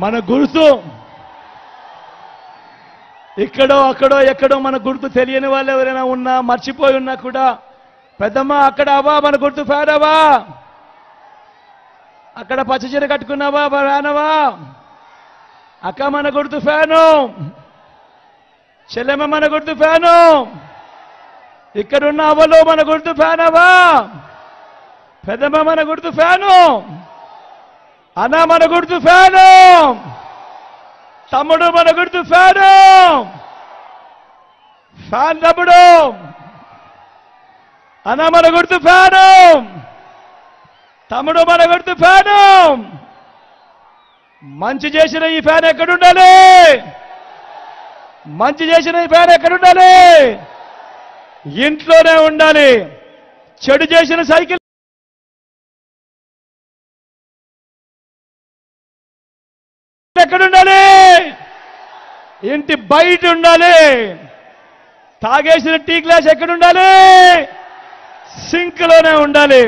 మన గుర్తు ఇక్కడో అక్కడో ఎక్కడో మన గుర్తు తెలియని వాళ్ళు ఎవరైనా ఉన్నా మర్చిపోయి ఉన్నా కూడా పెద్దమ్మ అక్కడ అవ్వా మన గుర్తు ఫ్యాన్ అవ్వా, అక్కడ పచ్చచీర కట్టుకున్నావా ఫ్యానవా, అక్క మన గుర్తు ఫ్యాను, చెల్లెమ్మ మన గుర్తు ఫ్యాను, ఇక్కడున్న అవ్వలో మన గుర్తు ఫ్యానవా, పెద్దమ్మ మన గుర్తు ఫ్యాను, అన్న మన గుర్తు ఫ్యాను, తమ్ముడు మన గుర్తు ఫ్యాను, ఫ్యాన్ తమ్ముడు, అన్న మన గుర్తు ఫ్యాను, తమ్ముడు మన గుర్తు ఫ్యాను. మంచి చేసిన ఈ ఫ్యాన్ ఎక్కడుండాలి? మంచి చేసిన ఈ ఫ్యాన్ ఎక్కడుండాలి? ఇంట్లోనే ఉండాలి. చెడు చేసిన సైకిల్ ఎక్కడుండాలి? ఇంటి బయట ఉండాలి. తాగేసిన టీ గ్లాస్ ఎక్కడుండాలి? సింక్ లోనే ఉండాలి.